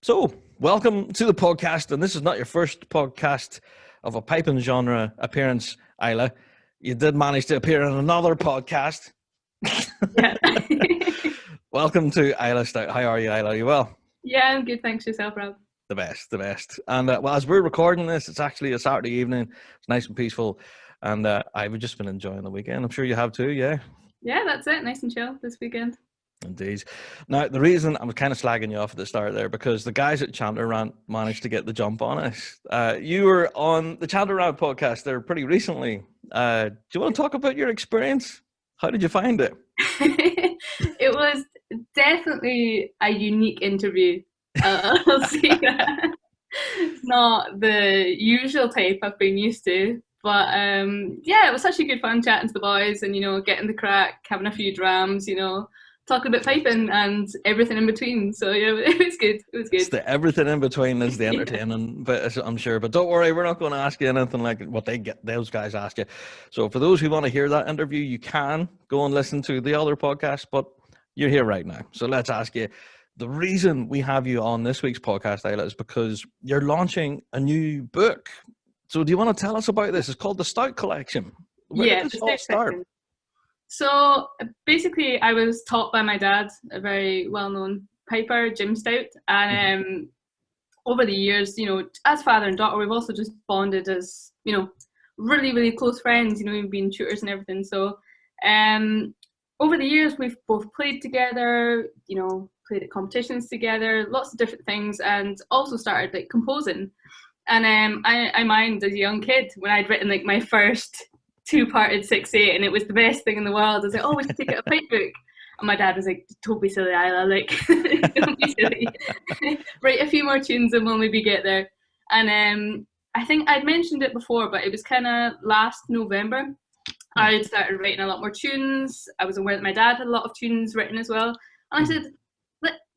So, welcome to the podcast, and this is not your first podcast of a piping genre appearance, Isla. You did manage to appear in another podcast. Yeah. Welcome to Isla Stout. How are you, Isla? Are you well? Yeah, I'm good. Thanks yourself, Rob. The best, the best. And well, as we're recording this, it's actually a Saturday evening. It's nice and peaceful, and I've just been enjoying the weekend. I'm sure you have too, yeah? Yeah, that's it. Nice and chill this weekend. Indeed. Now, the reason I'm kind of slagging you off at the start there, because the guys at Chandler Rant managed to get the jump on us. You were on the Chandler Rant podcast there pretty recently. Do you want to talk about your experience? How did you find it? It was definitely a unique interview. I'll say that. It's not the usual type I've been used to. But yeah, it was such a good fun chatting to the boys and, getting the crack, having a few drams, talking about piping and everything in between. So yeah, it was good. It was It's good. the everything in between is the entertaining, but I'm sure. But don't worry, we're not going to ask you anything like what those guys ask you. So for those who want to hear that interview, you can go and listen to the other podcast, but you're here right now. So let's ask you. The reason we have you on this week's podcast, Isla, is because you're launching a new book. So do you want to tell us about this? It's called the Stout Collection. Where did Yeah, this the all Stout start? Collection. So basically, I was taught by my dad, a very well-known piper, Jim Stout, and over the years, as father and daughter, we've also just bonded as, really, really close friends. We've been tutors and everything. So, over the years, we've both played together. Played at competitions together, lots of different things, and also started like composing. And I mind as a young kid when I'd written like my first two-parted 6/8, and it was the best thing in the world. I was like, oh, we should take out a pipe book. And my dad was like, don't be silly, Isla, like, don't be silly. Write a few more tunes and we'll maybe get there. And I think I'd mentioned it before, but it was kind of last November. I started writing a lot more tunes. I was aware that my dad had a lot of tunes written as well. And I said,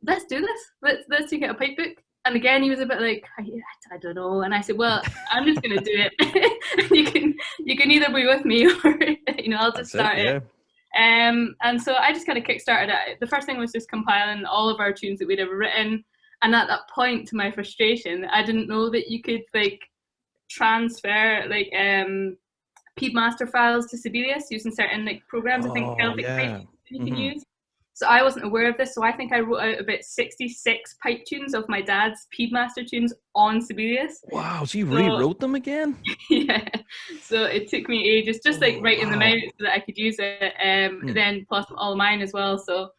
let's do this. Let's take out a pipe book. And again, he was a bit like, I don't know. And I said, well, I'm just going to do it. you can either be with me or, I'll just start it. And so I just kind of kickstarted it. The first thing was just compiling all of our tunes that we'd ever written. And at that point, to my frustration, I didn't know that you could like transfer like Master files to Sibelius using certain like programs. I think Celtic pipe you can use. So I wasn't aware of this. So I think I wrote out about 66 pipe tunes of my dad's Master tunes on Sibelius. Wow, so you rewrote them again? Yeah. So it took me ages, just like writing them out so that I could use it. Then plus all mine as well. So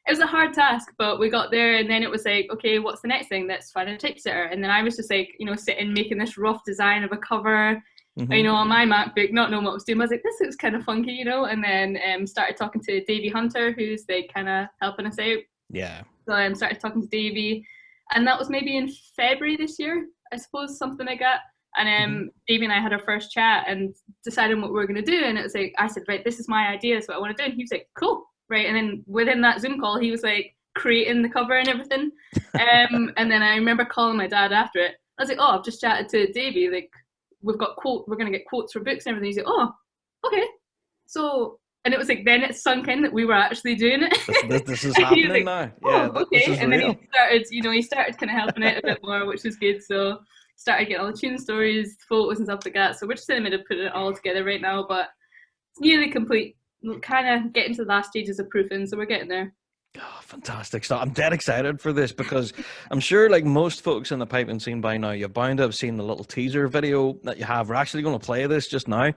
it was a hard task, but we got there. And then it was like, okay, what's the next thing? Let's find a typesetter. And then I was just like, sitting making this rough design of a cover. On my MacBook, not knowing what I was doing. I was like, this looks kind of funky, and then started talking to Davey Hunter, who's like kind of helping us out. Yeah. So I started talking to Davey, and that was maybe in February this year, I suppose, something like that. And Davey and I had our first chat and decided what we were going to do. And it was like, I said, right, this is my idea, that's what I want to do. And he was like, cool, right. And then within that Zoom call, he was like creating the cover and everything. And then I remember calling my dad after it. I was like, oh, I've just chatted to Davey, like, we're going to get quotes for books and everything. He's like, oh, okay. So, and it was like, then it sunk in that we were actually doing it. This is happening like, now. Yeah, okay. And real. Then he started kind of helping out a bit more, which was good. So started getting all the tune stories, photos and stuff like that. So we're just in the middle of putting it all together right now, but it's nearly complete. We're kind of getting to the last stages of proofing, so we're getting there. Oh, fantastic stuff. I'm dead excited for this because I'm sure like most folks in the piping scene by now, you're bound to have seen the little teaser video that you have. We're actually going to play this just now.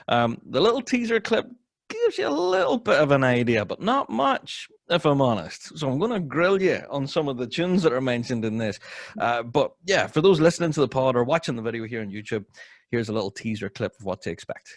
The little teaser clip gives you a little bit of an idea, but not much, if I'm honest. So I'm going to grill you on some of the tunes that are mentioned in this. But yeah, for those listening to the pod or watching the video here on YouTube, here's a little teaser clip of what to expect.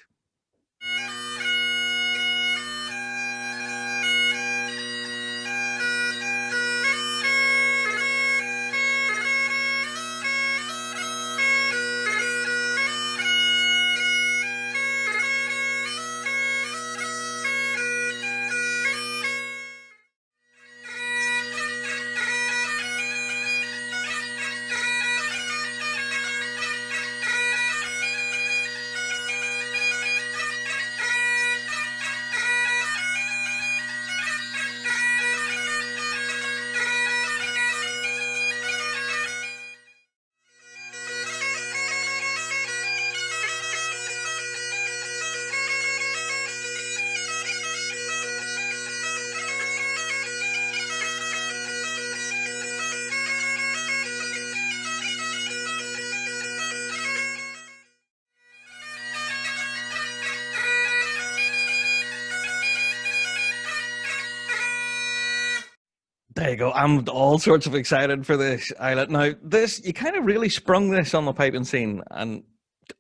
There you go. I'm all sorts of excited for this, Isla. Now, this, you kind of really sprung this on the piping scene and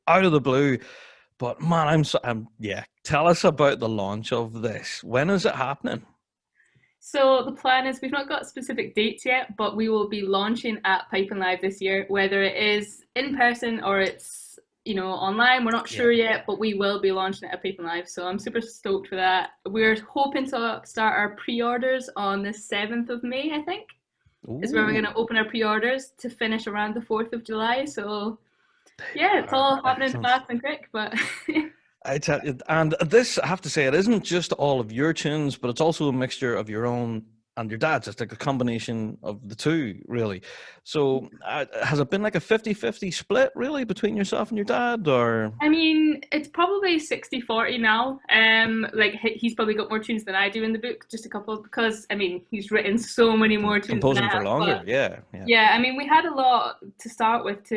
out of the blue. But man, yeah. Tell us about the launch of this. When is it happening? So the plan is we've not got specific dates yet, but we will be launching at Pipe and Live this year, whether it is in person or it's online. We're not sure yet, but we will be launching it at Pipe and Live. So I'm super stoked for that. We're hoping to start our pre-orders on the 7th of May, I think, is where we're going to open our pre-orders to finish around the 4th of July. So yeah, it's all happening fast and quick, but I tell you, and this, I have to say, it isn't just all of your tunes, but it's also a mixture of your own and your dad's. It's like a combination of the two, really. So has it been like a 50-50 split, really, between yourself and your dad, or? I mean, it's probably 60-40 now. Like he's probably got more tunes than I do in the book, just a couple, because I mean, he's written so many more tunes composing than I for have, longer, yeah. I mean, we had a lot to start with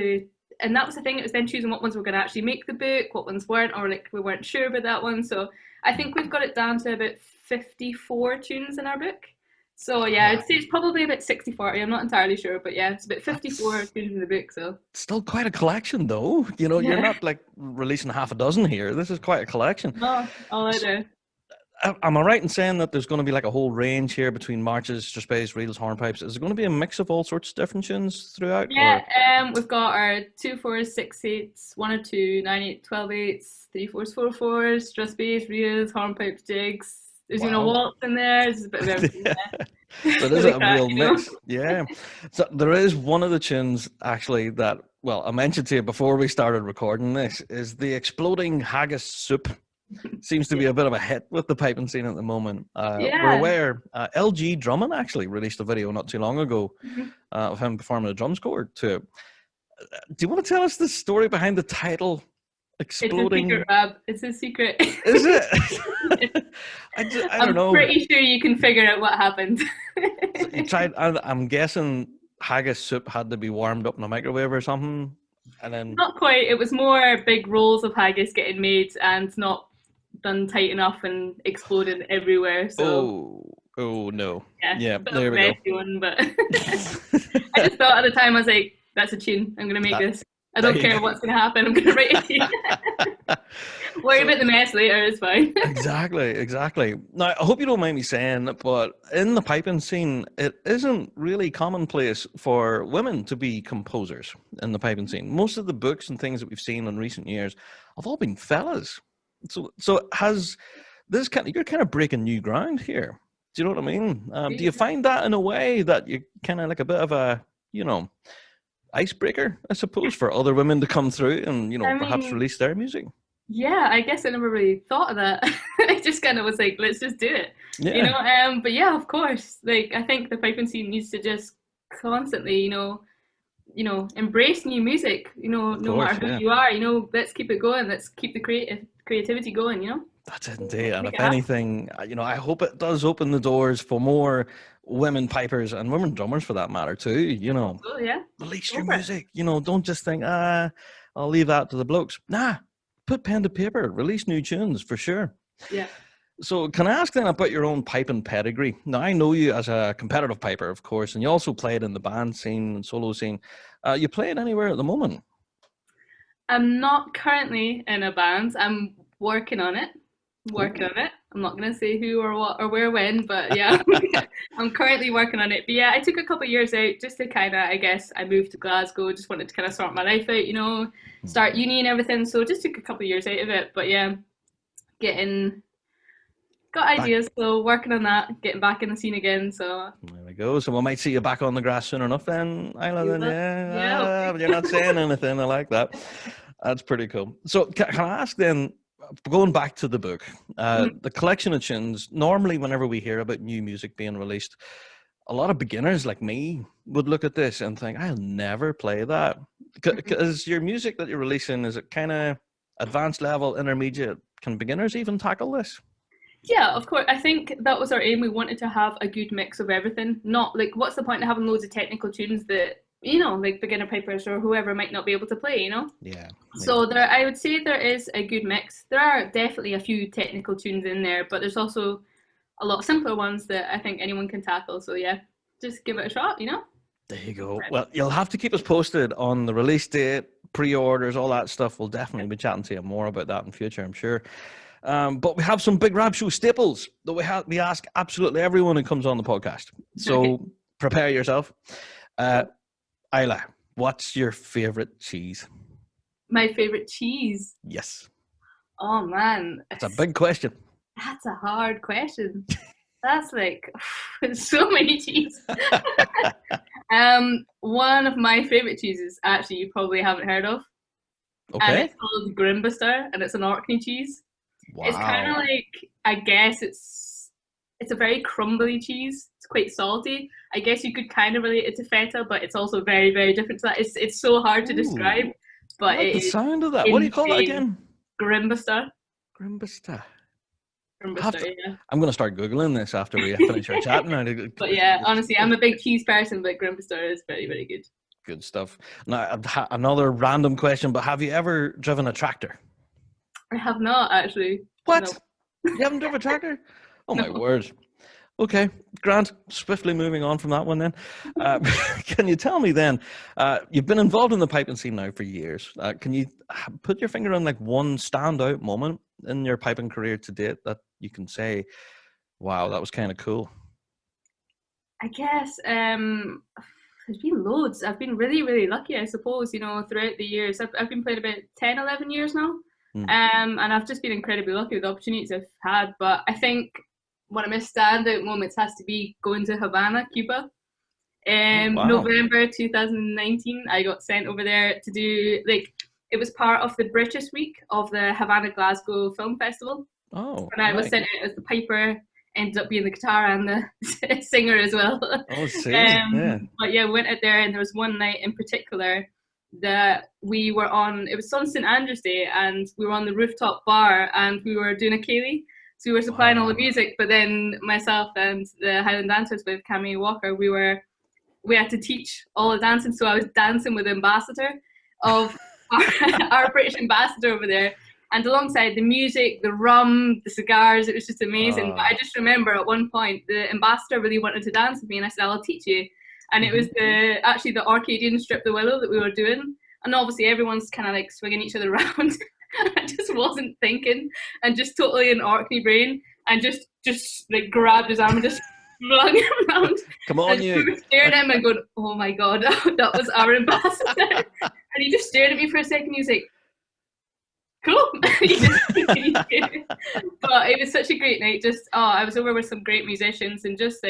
and that was the thing. It was then choosing what ones were going to actually make the book, what ones weren't, or like we weren't sure about that one. So I think we've got it down to about 54 tunes in our book. So yeah, I'd say it's probably about 60-40. I'm not entirely sure, but yeah, it's about 54 tunes in the book. So still quite a collection, though. You're not like releasing half a dozen here. This is quite a collection. No, all I do. Am I right in saying that there's going to be like a whole range here between marches, just bass, reels, hornpipes? Is it going to be a mix of all sorts of different tunes throughout? Yeah, we've got our 2/4s, 6/8s, 1 or 2, 9/8, 12/8s, 3/4s, 4/4s, just bass, reels, hornpipes, jigs. There's a waltz in there. There's a bit of everything there. So there's a real mix. Yeah. So there is one of the tunes actually that, well, I mentioned to you before we started recording this, is the exploding haggis soup. Seems to be a bit of a hit with the piping scene at the moment. We're aware LG Drummond actually released a video not too long ago of him performing a drum score to it. Do you want to tell us the story behind the title? Exploding. It's a secret, Rob. It's a secret. Is it? I don't know. I'm pretty sure you can figure out what happened. So you tried. I'm guessing haggis soup had to be warmed up in a microwave or something, and then not quite. It was more big rolls of haggis getting made and not done tight enough and exploded everywhere. So oh no. Yeah, there we go. One, but I just thought at the time, I was like, that's a tune. I'm gonna make this. I don't care what's going to happen. I'm going to write it. Worry about the mess later. It's fine. Exactly. Now, I hope you don't mind me saying, but in the piping scene, it isn't really commonplace for women to be composers in the piping scene. Most of the books and things that we've seen in recent years have all been fellas. So has this you're kind of breaking new ground here. Do you know what I mean? Do you find that in a way that you kind of like a bit of a, icebreaker, I suppose, for other women to come through and perhaps release their music? Yeah, I guess I never really thought of that. I just kind of was like, let's just do it. But yeah, of course, like I think the piping scene needs to just constantly embrace new music, no matter who you are, let's keep it going, let's keep the creativity going. That's it indeed. And if anything, I hope it does open the doors for more women pipers and women drummers for that matter too. Oh, yeah. Release your music. Don't just think, I'll leave that to the blokes. Nah, put pen to paper, release new tunes for sure. Yeah. So can I ask then about your own piping pedigree? Now, I know you as a competitive piper, of course, and you also played in the band scene and solo scene. You playing anywhere at the moment? I'm not currently in a band. I'm working on it. I'm not going to say who or what or where when, but yeah, I'm currently working on it. But yeah, I took a couple of years out just to kind of, I moved to Glasgow, just wanted to kind of sort my life out, start uni and everything. So just took a couple of years out of it. But yeah, got ideas, so working on that, getting back in the scene again. So there we go. So we might see you back on the grass soon enough then, Isla. Then yeah. You're not saying anything. I like that. That's pretty cool. So can I ask then, going back to the book, the collection of tunes, normally whenever we hear about new music being released, a lot of beginners like me would look at this and think, I'll never play that. Because your music that you're releasing, is it kind of advanced level, intermediate? Can beginners even tackle this? Yeah, of course. I think that was our aim. We wanted to have a good mix of everything. Not like, what's the point of having loads of technical tunes that, like beginner pipers or whoever might not be able to play, Yeah. So I would say there is a good mix. There are definitely a few technical tunes in there, but there's also a lot simpler ones that I think anyone can tackle. So yeah. just give it a shot, you know. There you go. Well, you'll have to keep us posted on the release date, pre-orders, all that stuff. We'll definitely be chatting to you more about that in future, I'm sure. But we have some big Rab Show staples that we ask absolutely everyone who comes on the podcast. So prepare yourself. Isla, what's your favorite cheese? My favorite cheese? Yes. Oh man, It's a big question. That's a hard question. That's like so many cheese. One of my favorite cheeses, actually, you probably haven't heard of. Okay. And it's called Grimbuster, and it's an Orkney cheese. Wow. It's kind of like, I guess it's a very crumbly cheese. It's quite salty. I guess you could kind of relate it to feta, but it's also very, very different to that. It's so hard to describe, but I like the sound of that. What do you call that again? Grimbuster. Grimbuster. Yeah. I'm going to start Googling this after we finish our chat now. But yeah, honestly, I'm a big cheese person, but Grimbuster is very, very good. Good stuff. Now, another random question, but have you ever driven a tractor? I have not, actually. What? No. You haven't driven a tractor? Oh, No. my word. Okay, Grant, swiftly moving on from that one then. Can you tell me then, you've been involved in the piping scene now for years. Can you put your finger on like one standout moment in your piping career to date that you can say, wow, that was kind of cool? I guess there's been loads. I've been really, really lucky, I suppose, you know, throughout the years. I've been playing about 10, 11 years now. And I've just been incredibly lucky with the opportunities I've had. But I think one of my standout moments has to be going to Havana, Cuba. Wow. November 2019, I got sent over there to do, like, it was part of the British week of the Havana Glasgow Film Festival. Oh, and I was sent out as the piper, ended up being the guitar and the singer as well. Oh, see. Yeah. But yeah, we went out there, and there was one night in particular that we were on, it was on St Andrew's Day, and we were on the rooftop bar, and we were doing a ceilidh. So we were supplying all the music, but then myself and the Highland dancers with Cammy Walker, we had to teach all the dancing. So I was dancing with the ambassador of our British ambassador over there. And alongside the music, the rum, the cigars, it was just amazing. But I just remember at one point, the ambassador really wanted to dance with me, and I said, I'll teach you. And it was actually the Arcadian Strip the Willow that we were doing. And obviously everyone's kind of like swinging each other around. I just wasn't thinking, and just totally in Orkney brain, and just like grabbed his arm and just flung him around. Come on, and you. We were staring at him and going, oh my God, that was our ambassador. And he just stared at me for a second. He was like, cool. But it was such a great night. I was over with some great musicians, and just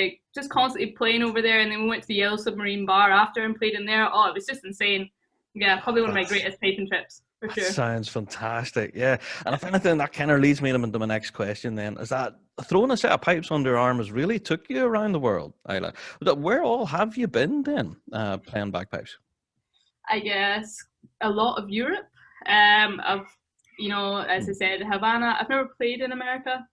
constantly playing over there. And then we went to the Yellow Submarine Bar after and played in there. Oh, it was just insane. Yeah, probably one of my greatest piping trips, for sure. Sounds fantastic. Yeah. And if anything, that kind of leads me into my next question then, is that throwing a set of pipes under arms really took you around the world, Isla. Where all have you been then, playing bagpipes? I guess a lot of Europe. As I said, Havana. I've never played in America.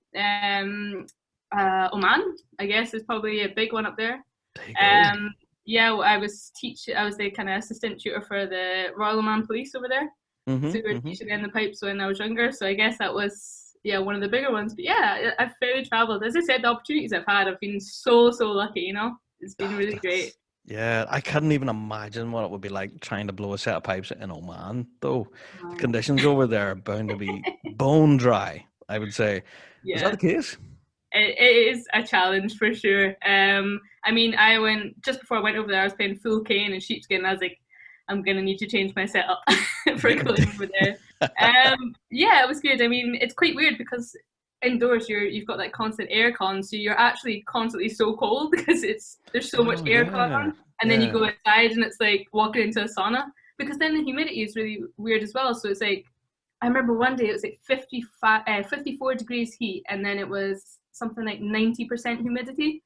Oman, I guess, is probably a big one up there. There you go. Yeah, I was the kind of assistant tutor for the Royal Oman Police over there. So we were teaching them the pipes when I was younger. So I guess that was one of the bigger ones. But yeah, I've fairly traveled. As I said, the opportunities I've had, I've been so lucky. You know, it's been really great. Yeah, I couldn't even imagine what it would be like trying to blow a set of pipes in Oman, though. The conditions over there are bound to be bone dry, I would say. Yeah. Is that the case? It is a challenge for sure. Just before I went over there, I was playing full cane and sheepskin, and I was like, I'm going to need to change my setup for going over there. It was good. I mean, it's quite weird because indoors you've got that constant air con, so you're actually constantly so cold because there's so much air con on, and then you go outside and it's like walking into a sauna, because then the humidity is really weird as well. So it's like, I remember one day it was like 54 degrees heat, and then it was something like 90% humidity.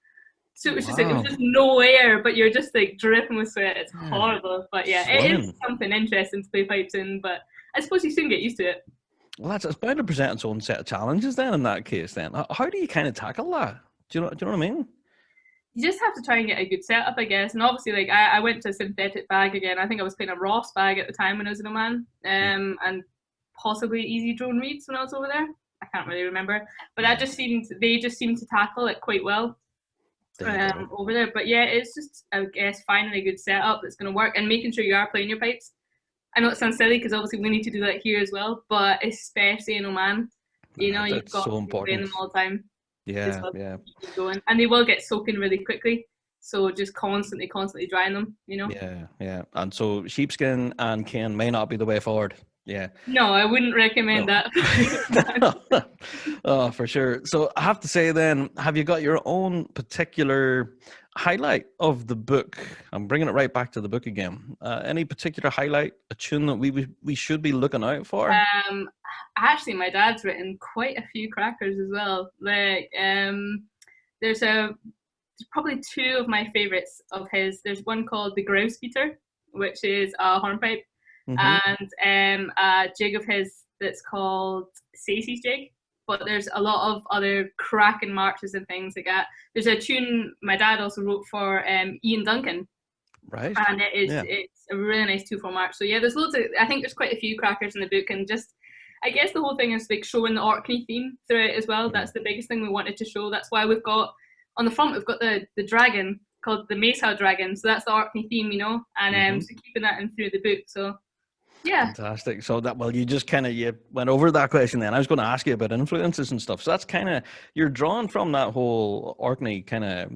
So it was just like, it was just no air, but you're just like dripping with sweat. It's horrible. But yeah, it is something interesting to play pipes in, but I suppose you soon get used to it. Well, it's bound to present its own set of challenges then in that case then. How do you kind of tackle that? Do you know what I mean? You just have to try and get a good setup, I guess. And obviously, like, I went to a synthetic bag again. I think I was playing a Ross bag at the time when I was in Oman, and possibly easy drone reeds when I was over there. I can't really remember, but they just seemed to tackle it quite well. There you go. over there. But yeah, it's just, I guess, finding a good setup that's going to work and making sure you are playing your pipes. I know it sounds silly because obviously we need to do that here as well, but especially in Oman, you've That's got so to be playing important. them all the time as Yeah, well yeah. to keep going. And they will get soaking really quickly. So just constantly drying them. Yeah, yeah. And so sheepskin and cane may not be the way forward. Yeah. No, I wouldn't recommend No. that. Oh, for sure. So I have to say then, have you got your own particular highlight of the book? I'm bringing it right back to the book again. Any particular highlight, a tune that we should be looking out for? Actually, my dad's written quite a few crackers as well. Like, there's probably two of my favorites of his. There's one called the Grouse Beater, which is a hornpipe, Mm-hmm. and a jig of his that's called Stacey's Jig. But there's a lot of other cracking marches and things like that. There's a tune my dad also wrote for Ian Duncan, Right. and it's a really nice 2/4 march. So yeah, there's loads of. I think there's quite a few crackers in the book, and just I guess the whole thing is like showing the Orkney theme through it as well. Mm-hmm. That's the biggest thing we wanted to show. That's why we've got on the front we've got the dragon called the Mesa dragon. So that's the Orkney theme, and so keeping that in through the book. So yeah. Fantastic. So you just kind of, you went over that question then. I was going to ask you about influences and stuff. So that's kind of, you're drawn from that whole Orkney kind of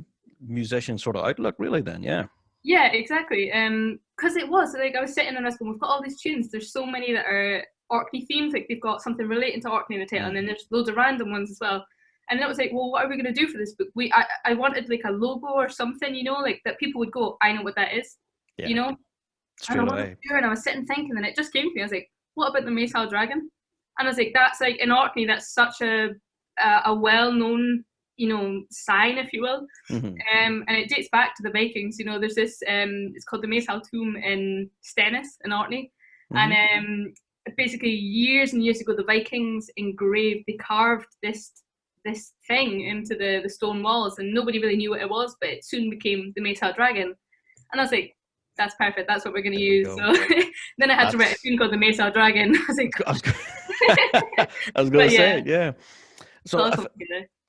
musician sort of outlook, really, then, yeah. Yeah, exactly. Because it was like I was sitting and I was going, we've got all these tunes. There's so many that are Orkney themes, like they've got something relating to Orkney in the title, and then there's loads of random ones as well. And then it was like, well, what are we going to do for this book? I wanted like a logo or something, like that people would go, I know what that is, Yeah. Straight and away. and I was sitting thinking, and it just came to me. I was like, what about the Maysail Dragon? And I was like, that's like in Orkney, that's such a well-known, sign, if you will. Mm-hmm. And it dates back to the Vikings. There's this, it's called the Maysail Tomb in Stennis in Orkney. Mm-hmm. And basically years and years ago, the Vikings they carved this thing into the stone walls, and nobody really knew what it was, but it soon became the Maysail Dragon. And I was like, that's perfect, that's what we're going to use. So then I had to write a tune called the Maysail Dragon. I was like, I was going to say, yeah. So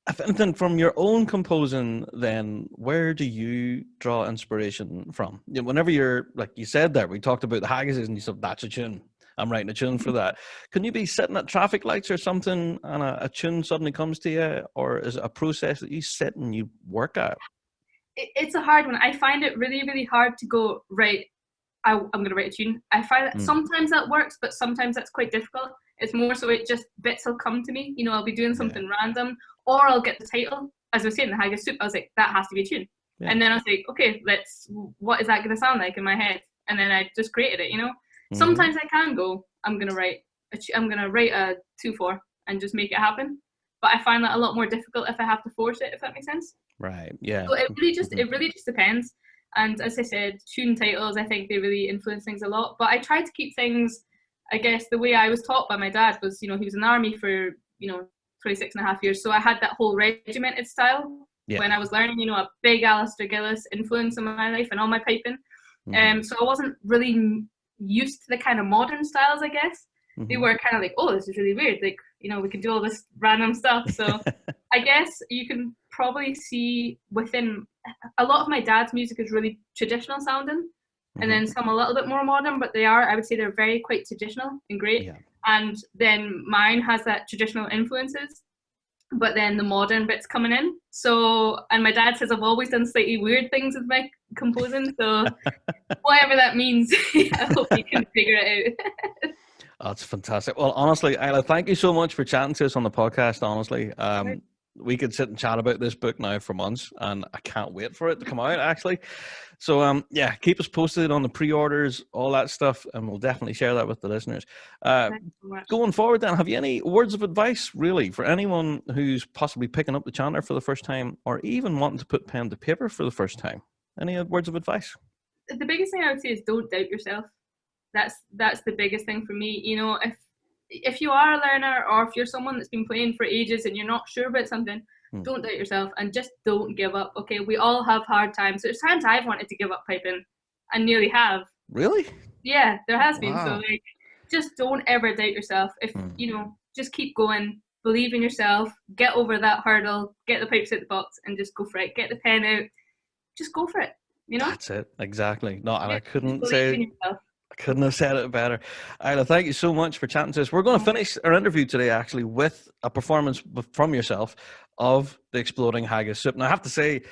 if anything, from your own composing, then where do you draw inspiration from? Whenever you're, like you said there, we talked about the haggises and you said, that's a tune. I'm writing a tune for that. Can you be sitting at traffic lights or something and a tune suddenly comes to you? Or is it a process that you sit and you work at? It's a hard one. I find it really, really hard to go, right, I'm going to write a tune. I find that sometimes that works, but sometimes that's quite difficult. It's more so it just bits will come to me. I'll be doing something random, or I'll get the title. As I was saying, the Haggis Soup, I was like, that has to be a tune. Yeah. And then I was like, okay, what is that going to sound like in my head? And then I just created it, Sometimes I can go, I'm going to write a 2/4 and just make it happen. But I find that a lot more difficult if I have to force it, if that makes sense. Right, yeah. So it really just depends. And as I said, tune titles, I think they really influence things a lot. But I try to keep things, I guess, the way I was taught by my dad was, he was in the army for, 26 and a half years. So I had that whole regimented style when I was learning, a big Alistair Gillis influence in my life and all my piping. So I wasn't really used to the kind of modern styles, I guess. They were kind of like, oh, this is really weird. Like, we can do all this random stuff. So I guess you can probably see within a lot of my dad's music is really traditional sounding, and then some a little bit more modern, but I would say they're very quite traditional and great. Yeah. And then mine has that traditional influences, but then the modern bits coming in. So, and my dad says I've always done slightly weird things with my composing. So whatever that means, I hope you can figure it out. That's fantastic. Well, honestly, Isla, thank you so much for chatting to us on the podcast. Honestly, we could sit and chat about this book now for months, and I can't wait for it to come out, actually. So, keep us posted on the pre-orders, all that stuff, and we'll definitely share that with the listeners. Going forward, then, have you any words of advice, really, for anyone who's possibly picking up the chanter for the first time, or even wanting to put pen to paper for the first time? Any words of advice? The biggest thing I would say is don't doubt yourself. That's the biggest thing for me. If you are a learner, or if you're someone that's been playing for ages and you're not sure about something, don't doubt yourself and just don't give up. Okay, we all have hard times. There's times I've wanted to give up piping and nearly have. Really? Yeah, there has been. So just don't ever doubt yourself. If just keep going. believe in yourself, get over that hurdle, get the pipes out the box, and just go for it. Get the pen out, just go for it. You know. That's it. Exactly. No, and Yeah, I just couldn't believe say in yourself. I couldn't have said it better. Isla, thank you so much for chatting to us. We're going to finish our interview today actually with a performance from yourself of the Exploding Haggis Soup. Now, I have to say,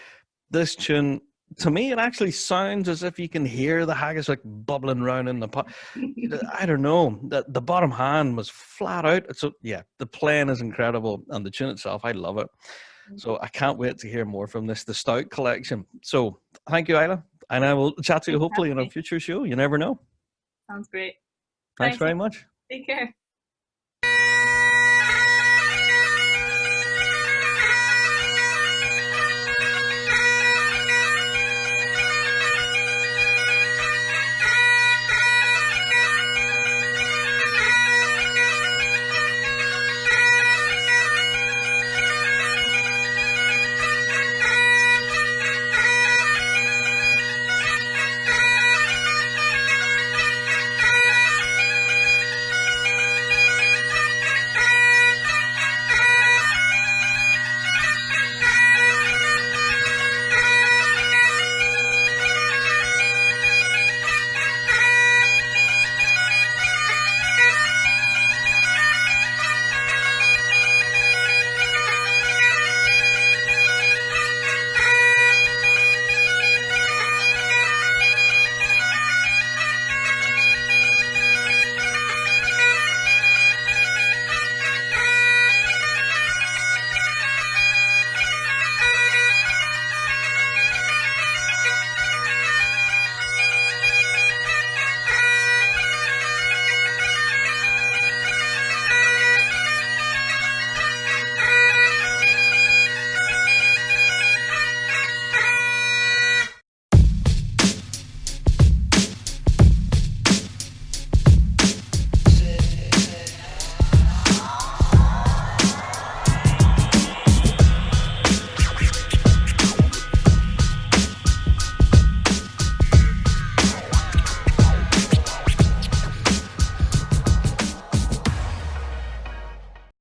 this tune, to me, it actually sounds as if you can hear the haggis like bubbling around in the pot. I don't know. The bottom hand was flat out. So, yeah, the playing is incredible. And the tune itself, I love it. So I can't wait to hear more from this, the Stout Collection. So thank you, Isla. And I will chat to you hopefully in a future show. You never know. Sounds great. Thanks Thanks. very much. Take care.